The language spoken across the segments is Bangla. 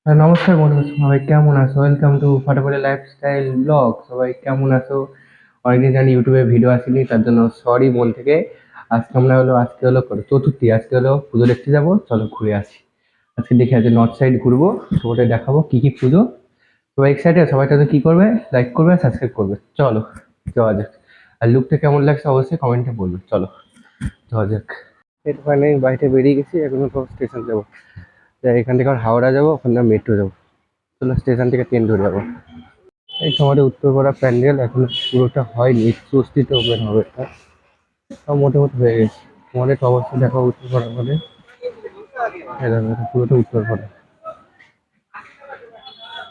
নমস্কার বন্ধু, সবাই কেমন আছো? ওয়েলকাম টু ফাটাফাটি লাইফস্টাইল ব্লগ। সবাই কেমন আছো? অনেকদিন জানি ইউটিউবে ভিডিও আসেনি, তার জন্য সরি মন থেকে। আজকে হলো চতুর্থী, আজকে হলো পুজো দেখতে যাবো, চলো ঘুরে আসি। আজকে দেখে আছে নর্থ সাইড ঘুরবো, সবাই দেখাবো কি কি পুজো। সবাই এক্সাইটেড, সবাই তাদের কি করবে, লাইক করবে, সাবস্ক্রাইব করবে। চলো যাওয়া যাক। আর লুকটা কেমন লাগছে অবশ্যই কমেন্টে বলবে। চলো যাওয়া যাক। এখানে বাড়িতে বেরিয়ে গেছি, এখন তো স্টেশন যাবো। এখান থেকে আর হাওড়া যাবো, ওখান থেকে মেট্রো যাবো। চলো স্টেশন থেকে ট্রেন ধরে যাবো। এই তো আমাদের উত্তরপাড়া প্যান্ডেল এখন পুরোটা হয়নি, একটু অস্তিত্ব ওপেন হবে এটা, সব মোটামুটি হয়ে গেছে। আমাদের তো অবশ্যই দেখো উত্তরপাড়া মানে পুরোটা উত্তরপাড়া।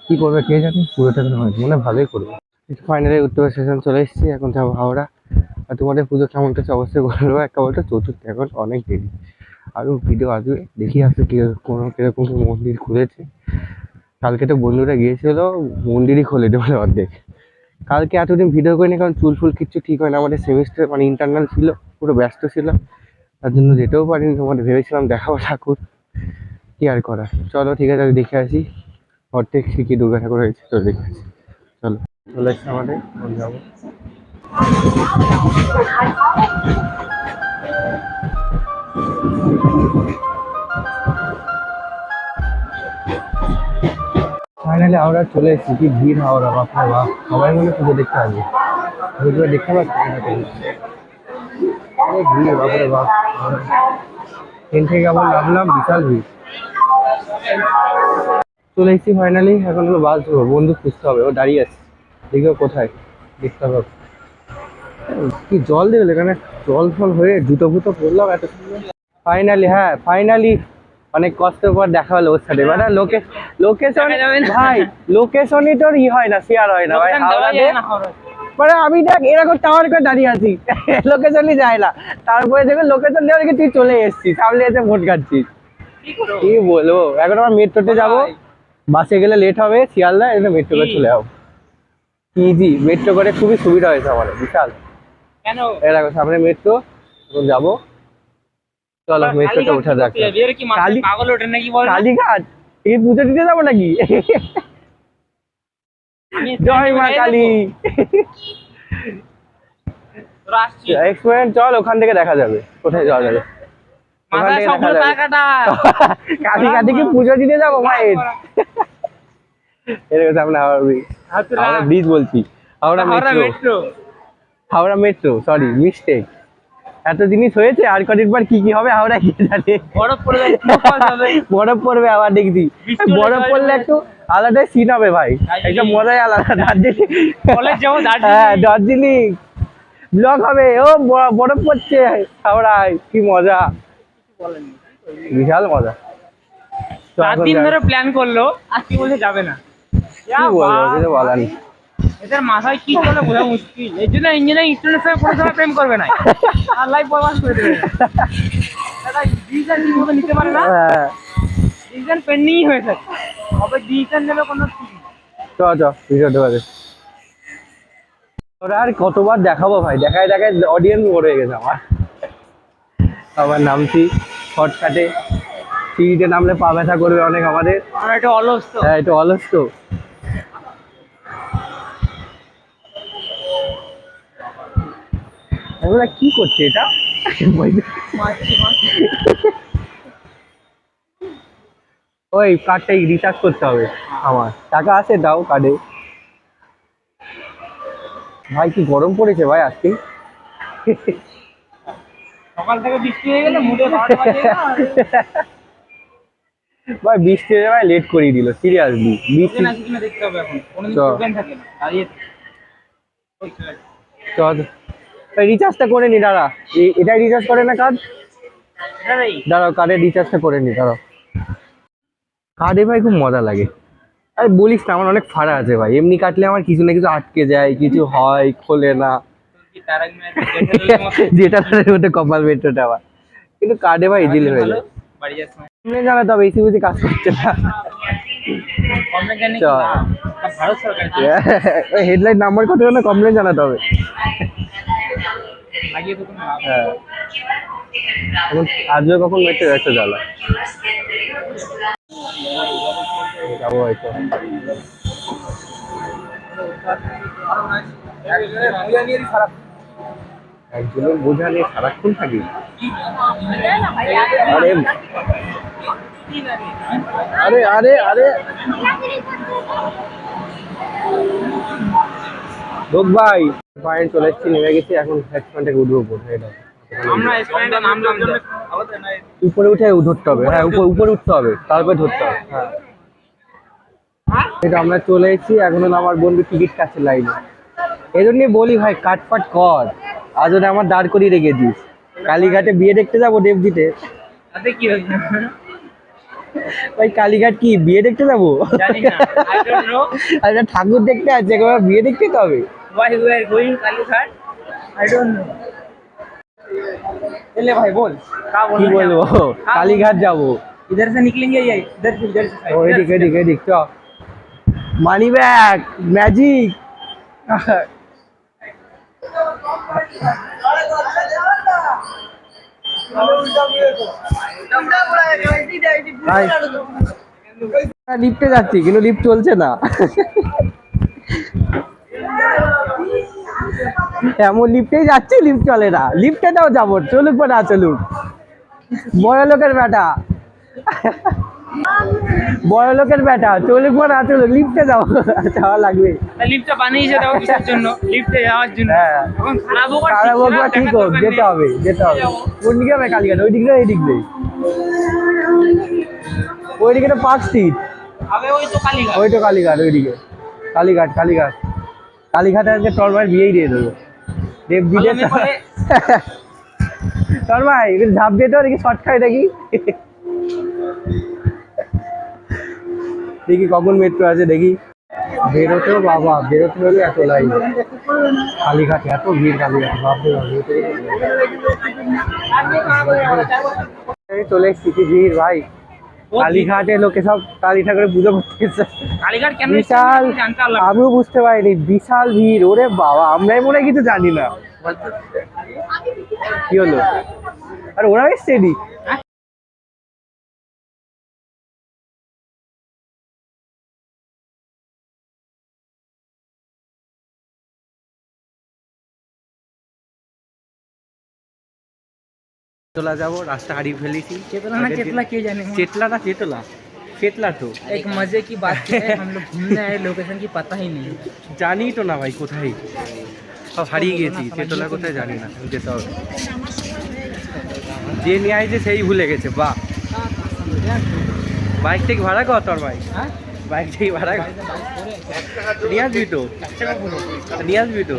কি করবে কে জানি, পুরোটা হয়নি, মানে ভালোই করবে। ফাইনালি উত্তর স্টেশন চলে এসেছি, এখন যাবো হাওড়া। আর তোমাদের পুজো কেমন হচ্ছে অবশ্যই বলবো। একটা বলতো চতুর্থী, এখন অনেক দেরি, আরও ভিডিও আসবে, দেখি আসবে কি কোনো কিরকম কি মন্দির খুলেছে। কালকে তো বন্ধুরা গিয়েছিল, মন্দিরই খোলেনি বলে অর্ধেক। কালকে এতদিন ভিডিও করিনি কারণ চুল ফুল কিচ্ছু ঠিক হয় না, আমাদের সেমিস্টার মানে ইন্টারনাল ছিল, পুরো ব্যস্ত ছিল, তার জন্য যেতেও পারিনি। তোমাদের ভেবেছিলাম দেখাবো ঠাকুর, কি আর করা। চলো ঠিক আছে, আমি দেখে আসি অর্ধেক কি দুর্গা ঠাকুর হয়েছে, তো দেখে আসি। চলো চলে এসছে আমাদের, যাবো। ফাইনালি হাওড়া চলে এসেছি, কি ভিড় হাওড়া, বাপরে বাপ, সবাই মনে পুজো দেখতে আসবে। পুজো দেখতে পাচ্ছি অনেক ভিড়, বাপরে বাপ। ট্রেন থেকে কেমন নামলাম, বিশাল ভিড়। চলে এসেছি ফাইনালি, এখন হলো বাস ধরবো, বন্ধু খুঁজতে হবে, ও দাঁড়িয়ে আছে, দেখবে কোথায়, দেখতে হবে। কি জল দিল এখানে, জল ফল হয়ে জুতো ফুতো পরলাম এত সুন্দর। ফাইনালি, হ্যাঁ ফাইনালি অনেক কষ্টের পর দেখা হলো ওর সাথে। মানে লোকেশন ভাই, লোকেশনই তোর হয় না, শেয়ার হয় না ভাই হাওড়াতে। মানে আমি দেখ এরকম টাওয়ার করে দাঁড়িয়ে আছি, লোকেশনই যায় না। তারপরে দেখবে লোকেশন দেওয়ার আগে তুই চলে এসেছিস, সামনে এসে ভোট কাটছিস। কি বলবো, এখন আমার মেট্রোতে যাবো, বাসে গেলে লেট হবে, শিয়ালদা এখানে মেট্রো করে চলে যাবো। ইজি, মেট্রো করে খুবই সুবিধা হয়েছে আমার, বিশাল। কেন এরকম সামনে মেট্রো, এখন যাবো। চলো মেট্রোতে উঠা যাক। কালীঘাট এই পুজো দিতে যাবো নাকি? জয় মা কালী। এক্সপেরিয়েন্স, চল ওখান থেকে দেখা যাবে কোথায় যাওয়া যাবে। কালীঘাটে কি পুজো দিতে যাবো মায়ের? এরকম সামনে হাওড়া ব্রিজ বলছি, Howrah metro, Howrah metro, sorry mistake. এত জিনিস হয়েছে, আর কদিন পর কি কি হবে হাওড়া কি জানে। বরফ পড়বে আবার দেখবি, বরফ পড়লে একটু আলাদা সিন হবে ভাই, একটা মজাই আলাদা। দার্জিলিং ব্লগ হবে, ও বরফ পড়ছে হাওড়ায়, কি মজা, বিশাল মজা। 4 দিন ধরে প্ল্যান করলো, আর কি বলতে যাবে না, কি বলবো, কিছু বলার নেই। এদের মাথায় কি চলে বোঝা মুশকিল, এর জন্য ইঞ্জিনিয়ারিং স্টুডেন্টের সঙ্গে কোনো সময় প্রেম করবে না, আর লাইফ বরবাদ করে দেবে। দাদা ডিসিশন ঠিকমতো নিতে পারে না, ডিসিশন পেন্ডিংই হয়ে থাকে, কবে ডিসিশন নেবে কোনো ঠিক নেই। ভিডিওটা বাজে ওরা আর কতবার দেখাবো ভাই, দেখায় দেখায় অডিয়েন্স বড় হয়ে গেছে আমার। আবার নামছি শর্টকাটে, সিঁড়িতে নামলে পা ব্যথা করবে অনেক আমাদের, একটু অলস তো, হ্যাঁ একটু অলস তো। এগুলা কি করছে এটা? ওই কার্ডটাই রিচার্জ করতে হবে আমার, টাকা আছে দাও কার্ডে। ভাই কি গরম পড়েছে ভাই আজকে, সকাল থেকে বৃষ্টি হয়ে গেলে মুডে ভাই, বৃষ্টি হয়ে ভাই লেট করিয়ে দিল সিরিয়াসলি। বৃষ্টি দেখতে হবে এখন, কোনো প্রবলেম থাকে না, দাঁড়িয়ে চল রিচার্জটা করে নি, দাঁড়া এটাই রিচার্জ করে না কার্ড, দাঁড়াও কার্ডের রিচার্জটা করে নি, দাঁড়াও। কার্ডে ভাই খুব মজা লাগে, আরে বলিস না, আমার অনেক ফাড়া আছে ভাই, এমনি কাটলে আমার কিছু না কিছু আটকে যায়, কিছু হয় খোলে না, যেটা মধ্যে কপাল মেট্রোটা আবার, কিন্তু কার্ডে ভাই ইজিলি হয়ে যায়। জানাতে হবে, এসি বুঝি কাজ করছে না, হেডলাইট নাম্বার কত জন্য কমপ্লেন জানাতে হবে। হ্যাঁ এখন আজও কখন মেট্রো একটা জ্বালা। যাবো হয়তো। একজনের বোঝা নিয়ে সারাক্ষণ থাকি। আরে আরে আরে আরে লোক ভাই পয়েন্ট চলে এসেছি, নেমে গেছি, এখন হেডফোনটা উঠবো উপরে। এটা আমরা স্ট্যান্ডে নামলাম না। উপরে উঠে ধরতে হবে, হ্যাঁ উপরে উঠতে হবে, তারপরে ধরতে হবে। হ্যাঁ এটা আমরা চলে এসেছি, এখন হলো আমার বন্ধু টিকিট কাটছে লাইনে। এই জন্যই বলি ভাই কাটপাট কর, আজ ওটা আমার দাঁড় করিয়ে রেখেছিস। কালীঘাটে বিয়ে দেখতে যাবো দেবজিতে। তাতে কি হয়েছে? ভাই কালীঘাট কি বিয়ে দেখতে যাবো? জানি না, I don't know. আর এটা ঠাকুর দেখতে আছে, একবার বিয়ে দেখতে তো হবে। Why we are going Kalighat? I don't know. चले भाई बोल কি বলবো, কালীঘাট যাবো। इधर से निकलेंगे या इधर से ও এদিক এদিক এদিক চ। Money bag magic. লিফটে যাচ্ছি কিন্তু লিফট চলছে না। এমন লিফটেই যাচ্ছি, লিফট চলে না। লিফটে দাও যাবো, চলুক বা না চলুক। বড় লোকের বেটা, বড় লোকের বেটা, চলুক বা না চলুক লিফটে যাওয়া লাগবে। লিফটটা বানিয়েছে দাও কিসের জন্য? লিফটে যাওয়ার জন্য। হ্যাঁ এখন খারাপ হোক আর খারাপ হোক বা ঠিক হোক যেতে হবে, যেতে হবে। কোন দিকে হবে কালীঘাট? ওই দিক দিয়ে এই দিক দিয়ে? ওই দিকে তো পার্ক স্ট্রিট। আবে ওই তো কালীঘাট। ওই তো কালীঘাট, ওইদিকে কালীঘাট। কালীঘাট কালীঘাটে আজকে টলমায়ের বিয়েই দিয়ে দেবো। দেবজিতে টলমাই ঝাঁপ দিয়ে তো দেখি শর্ট খাই দেখি। দেখি কখন মেট্রো আছে দেখি। বেরোতেও বাবা, বেরোতে হলে এত লাইন। কালীঘাটে এত ভিড়, কালীঘাটে বাপরে বাপ। চলে এসেছি, কি ভিড় ভাই। কালীঘাটে লোকে সব কালী ঠাকুরের পুজো করতে এসেছে। কালীঘাট কেন বিশাল, জানতে পারলাম। আমিও বুঝতে পারিনি, বিশাল ভিড়। ওরে বাবা, আমরাই মনে হয় কিছু জানি না। কি হলো? আর ওরা এসছে এদিক। चला जाओ, रास्ता हारिए फेलेছি। चेतला ना चेतला के जाने। चेतला ना चेतला, चेतला तो एक मजे की बात है, हम लोग घूमने आए, लोकेशन की पता ही नहीं। জানি তো না ভাই কোথায়, সব হারিয়ে গেছি। চেতলা কোথায় জানি না, যেতে হবে। যে নিয়ে আইছে সেই ভুলে গেছে। বাহ, বাইক থেকে ভাড়া কর তোর ভাই? হ্যাঁ বাইক থেকে ভাড়া কর, নিয়ে আসবি তো, নিয়ে আসবি তো।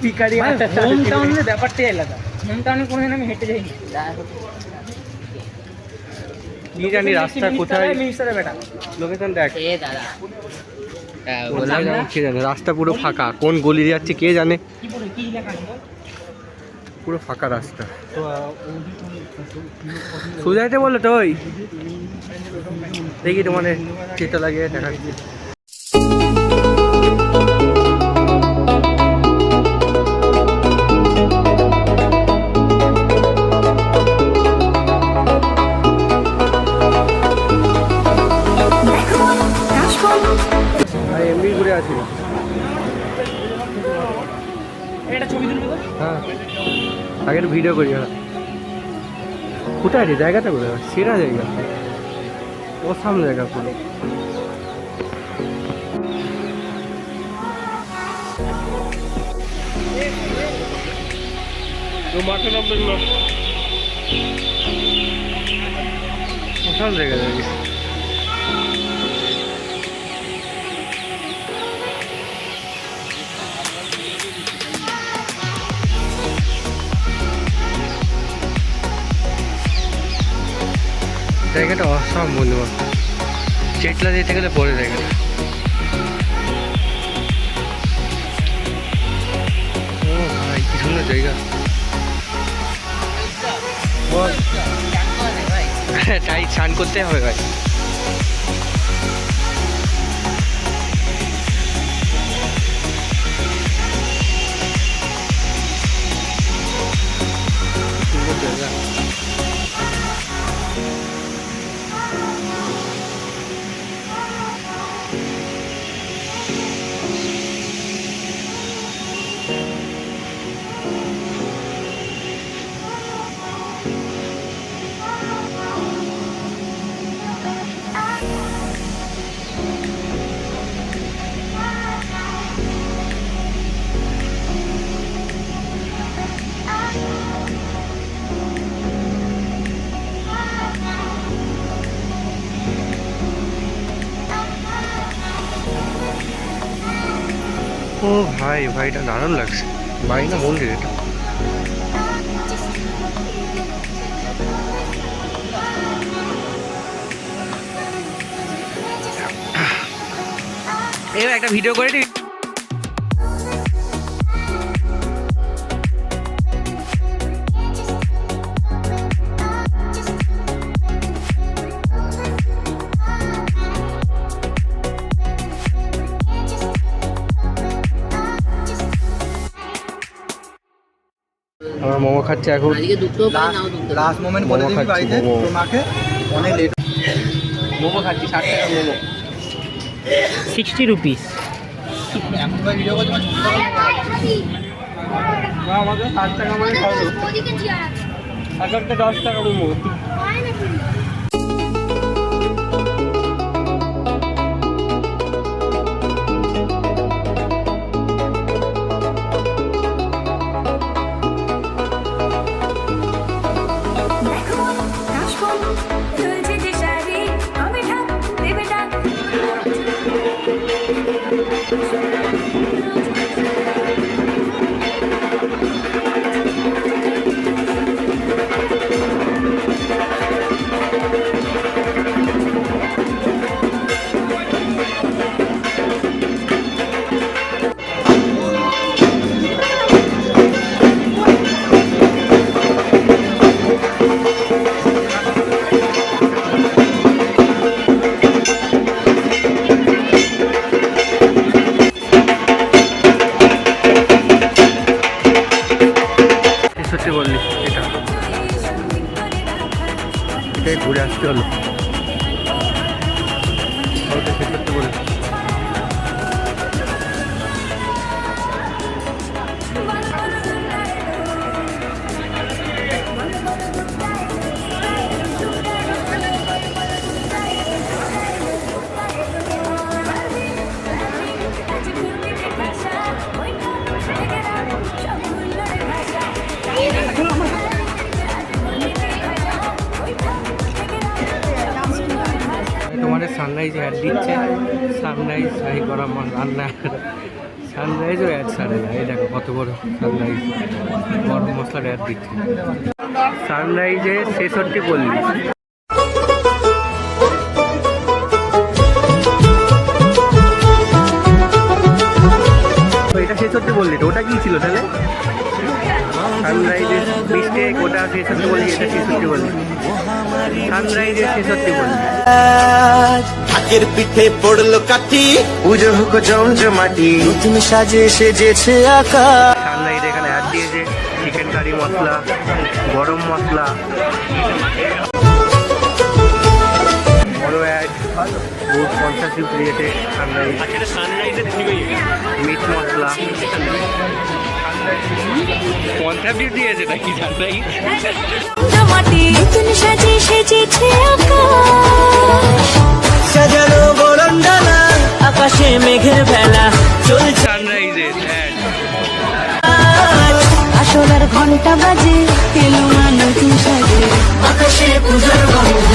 পিকারি হোম টাউনের ব্যাপারটাই আলাদা। হোম টাউনে কোনোদিন আমি হেঁটে যাইনি। কি জানি রাস্তা কোথায়, মিনিস্টারের বেটা। লোকেশন দেখ। এ দাদা বললাম না, কে জানে, রাস্তা পুরো ফাঁকা, কোন গলি দিয়ে যাচ্ছে কে জানে। কি বলে কি লেখা নেই? পুরো ফাঁকা রাস্তা। সুজাইতে বললো তো, ওই দেখি তোমাদের চেতা লাগিয়ে দেখাচ্ছি। এমনি ঘুরে আছি। এটা ছবি তুলবো তো? হ্যাঁ আগে একটু ভিডিও করি। হ্যাঁ কোথায় রে জায়গাটা? কোথায় সেরা জায়গা, ওর সামনে জায়গা পুরো। ওখানে জায়গা জায়গা জায়গাটা অসম বন্ধু। চেটলা যেতে গেলে পরে জায়গাটা। ও ভাই কি সুন্দর জায়গা। তাই স্নান করতে হবে ভাই। সুন্দর জায়গা। ভাই ভাইটা দারুণ লাগছে। বাড়ি না মন্দির এটা। এবার একটা ভিডিও করে দিই। আমরা মোমো খাচ্ছি এখন। লাস্ট মোমেন্ট বলে দিবি বাড়িতে তোর মাকে, অনেক লেট। মোমো খাচ্ছি 60 টাকা মোমো, 60 রুপিস। আমাদের 60 টাকা মানে খাবো, এখনটা 10 টাকা মোমো। সত্যি বললি, এটাই ঘুরে আসতে হলো। সত্যি বললি তোমাদের সানরাইজ অ্যাড দিচ্ছে, সানরাইজ ফ্রাই করা রান্না, সানরাইজও অ্যাড ছাড়ে না। এই দেখো কত বড় সানরাইজ, গরম মশলার অ্যাড দিচ্ছে। সানরাইজে 66 পল্লী। এটা 66 পল্লী, তো ওটা কি ছিল তাহলে? সানরাইজের মিস্টেক, ওটা 66 পল্লী, এটা 66 পল্লী। সানরাইজের 66 পল্লী। ঢাকের পিঠে পড়লো কাঠি, পুজো হোক জমজমাটি, নতুন সাজে সেজেছে আকাশ। সানরাইজ এখানে অ্যাড দিয়েছে চিকেন কারি মশলা, গরম মশলা, বড় অ্যাড, 50 রুপি দিয়েছে সানরাইজ। মিট মশলা 50 রুপি দিয়েছে নাকি সানরাইজ? নতুন সাজে সেজেছে আকাশ, সাজানো বরণডালা, আকাশে মেঘের বেলা, চলছে সানরাইজের অ্যাড। আসলার ঘন্টা বাজে, এলো না নতুন সাজে, আকাশে পুজোর গন্ধ।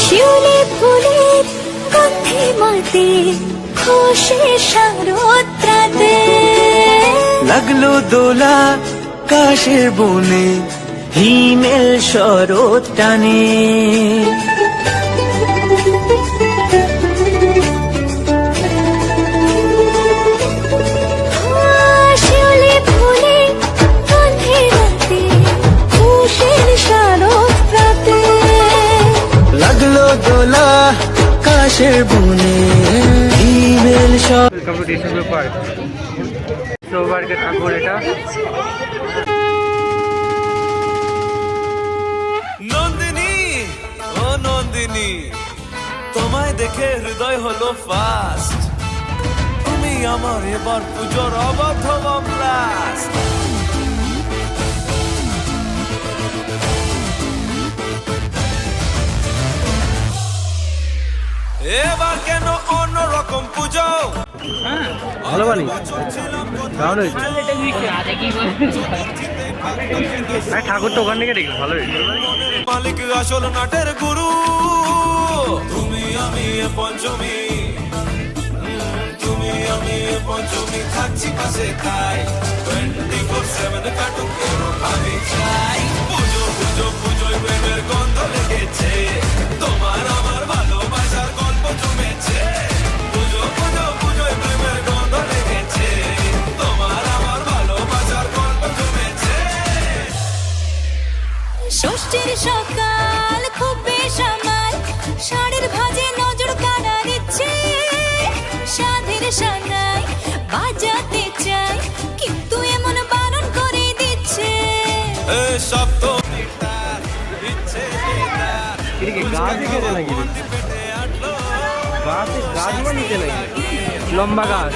শিউলি ফুলের গন্ধে মাতে, খুশি শারদরাতে, লাগলো দোলা কাশের বনে, হিমেল শরৎ টানে। শিউলি ফুলের গন্ধে মাতে, খুশি শারদরাতে, লাগলো দোলা কাশের বনে, হিমেল শরৎ। Welcome to December park. পার্কের ঠাকুর এটা। নন্দিনী, ও নন্দিনী, তোমায় দেখে হৃদয় হলো ফাস্ট। তুমি আমার এবার পুজোর অবাধ ব্লাস্ট। এবার কেন অন্যরকম পুজো ভালো বানি দারুণ হয়েছে ঠাকুর তো ওখান থেকে দেখলাম ভালো হয়েছে মালিক আসল নাটের গুরু তুমি আমি এ পঞ্চমী তুমি আমি এ পঞ্চমী থাকছি পাশে তাই 24/7 কাটুক এরকম আমি চাই পুজো পুজো পুজোয় প্রেমের গন্ধ লেগেছে তোমার আমার ভালোবাসার গল্প জমেছে পুজো পুজো পুজোয় প্রেমের গন্ধ লেগেছে তোমার আমার ভালোবাসার গল্প জমেছে ষষ্ঠীর সকাল খুব বেশ আমার শাড়ির ভাজে নজর কানা দিচ্ছে সাধের সানাই বাজাতে চাই কিন্তু এমন বারণ করে দিচ্ছে সব তো ইচ্ছে গাছে খেতে নাকি গাছে গাছ বানিয়েছে নাকি লম্বা গাছ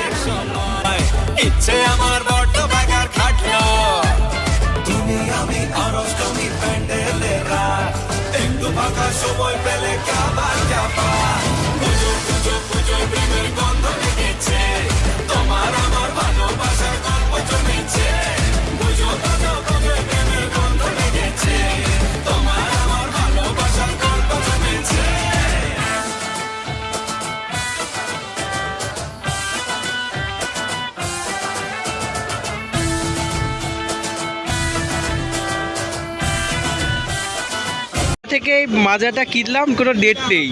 ইচ্ছে আমার বড্ড বাগার খাটলো তুমি আমি আর অষ্টমী প্যান্ডেলে রাত একটু ফাঁকা সময় পেলে কাবার যাবা পুজো পুজো পুজোয় প্রেমের গন্ধ লেগেছে তোমার আমার ভালোবাসার গল্প জমেছে পুজো পুজো পুজোয় প্রেমের গন্ধ লেগেছে তোমার আমার ভালোবাসার গল্প জমেছে থেকে মাজাটা কিনলাম কোনো ডেট নেই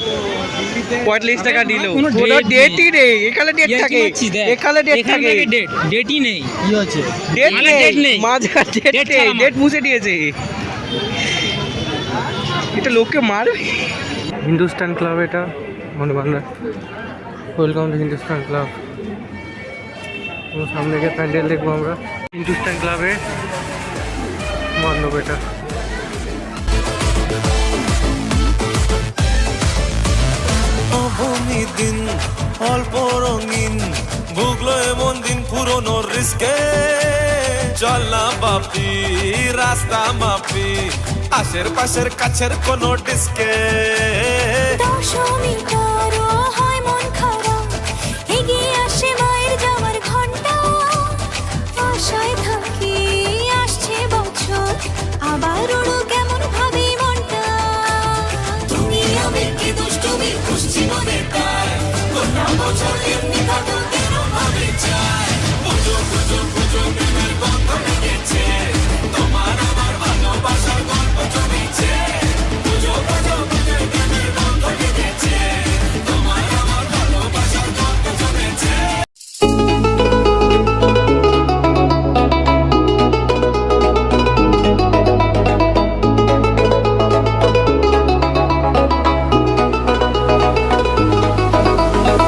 45 টাকা নিল কোনো কোনো date ডেটই নেই এখানে ডেট ইয়ে কি থাকে করছিস দেখ? এখানে ডেট এখান থাকে থেকে ডেটই নেই কি হচ্ছে ডেট মানে নেই date নেই। মাজা ডেট Date নেই ছাড়া ডেট মুছে দিয়েছে এটা লোককে মারবে হিন্দুস্তান ক্লাব এটা মনে বান্ধা ওয়েলকাম টু হিন্দুস্তান ক্লাব সামনে গিয়ে প্যান্ডেল দেখবো আমরা হিন্দুস্তান ক্লাবে মণ্ডপ এটা ভূমি দিন অল্প রঙিন ভুগলো এমন দিন পুরনো রিস্কে চল না বাপি রাস্তা মাপি আশের পাশের কাছের কোনো ডিস্কে দশমী তারও হয় মন খারাপ এগিয়ে আসে মায়ের যাওয়ার ঘন্টা আশায় থাকি আসছে বছর আবার ওড়ো কেমন ভাবি মনটা তুমি আমি কি দুষ্টুমি খুশি মনে তাই গোটা বছর এমনি কাটো কেন ভাবে চাই পুজো পুজো পুজো প্রেমের গন্ধ লেগেছে তোমার আমার ভালোবাসার গল্প জমেছে পুজো পুজো পুজো প্রেমের গন্ধ লেগেছে তোমার আমার ভালোবাসার গল্প জমেছে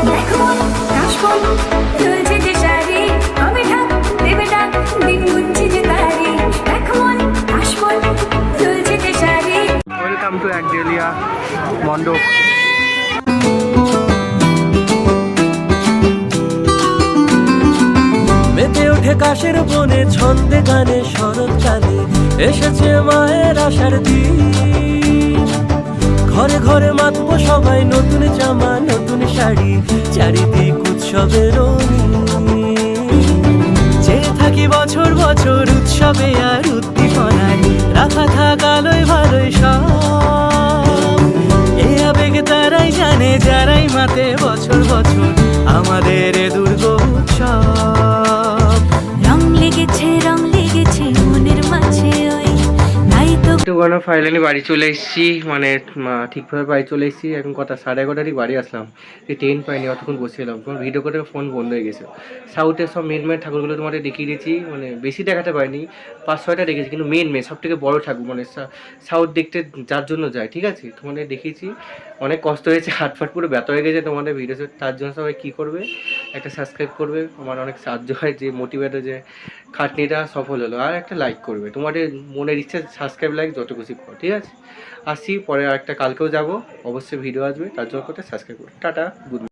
দেখো কাশফুল দুলছে যে শাড়ি কবে ঢাক দেবে ডাক দিন গুনছে যে তারি দেখো কাশফুল দুলছে যে শাড়ি ওয়েলকাম টু একডেলিয়া মণ্ডপ মেতে ওঠে কাশের বনে ছন্দে গানে শরৎকালে এসেছে মায়ের আশার দিন ঘরে ঘরে মাতবো সবাই নতুন জামা নতুন শাড়ি চারিদিক উৎসবের চেয়ে থাকি বছর বছর উৎসবে আর উদ্দীপনায় রাখা থাক আলোয় ভালোই সব এই আবেগ তারাই জানে যারাই মাতে বছর বছর আমাদের এ দুর্গ উৎসব রং লেগেছে মনের মাঝে ওই নাই তো একটুখানি ফাইনালি বাড়ি চলে এসেছি মানে ঠিকভাবে বাড়ি চলে এসেছি এখন কটা 11:30 বাড়ি আসলাম এই ট্রেন পাইনি অতক্ষণ বসেছিলাম তোমার ভিডিও করে ফোন বন্ধ হয়ে গেছে সাউথের সব মেন ঠাকুরগুলো তোমাদের দেখিয়ে দিয়েছি মানে বেশি দেখাতে পারিনি 5-6টা দেখেছি কিন্তু মেন সব থেকে বড়ো ঠাকুর মানে সাউথ দেখতে যার জন্য যায় ঠিক আছে তোমাদের দেখিয়েছি অনেক কষ্ট হয়েছে হাত ফাট পুরো ব্যথা হয়ে গেছে তোমাদের ভিডিও তার জন্য সবাই কী করবে একটা সাবস্ক্রাইব করবে আমার অনেক সাহায্য হয় যে মোটিভেটর যে খাটনিটা সফল হলো আর একটা লাইক করবে তোমাদের মনের ইচ্ছা সাবস্ক্রাইব লাইক যত খুশি করো ঠিক আছে আসি পরে আরেকটা কালকেও যাব অবশ্যই ভিডিও আসবে তার জন্য সাবস্ক্রাইব করো টাটা গুড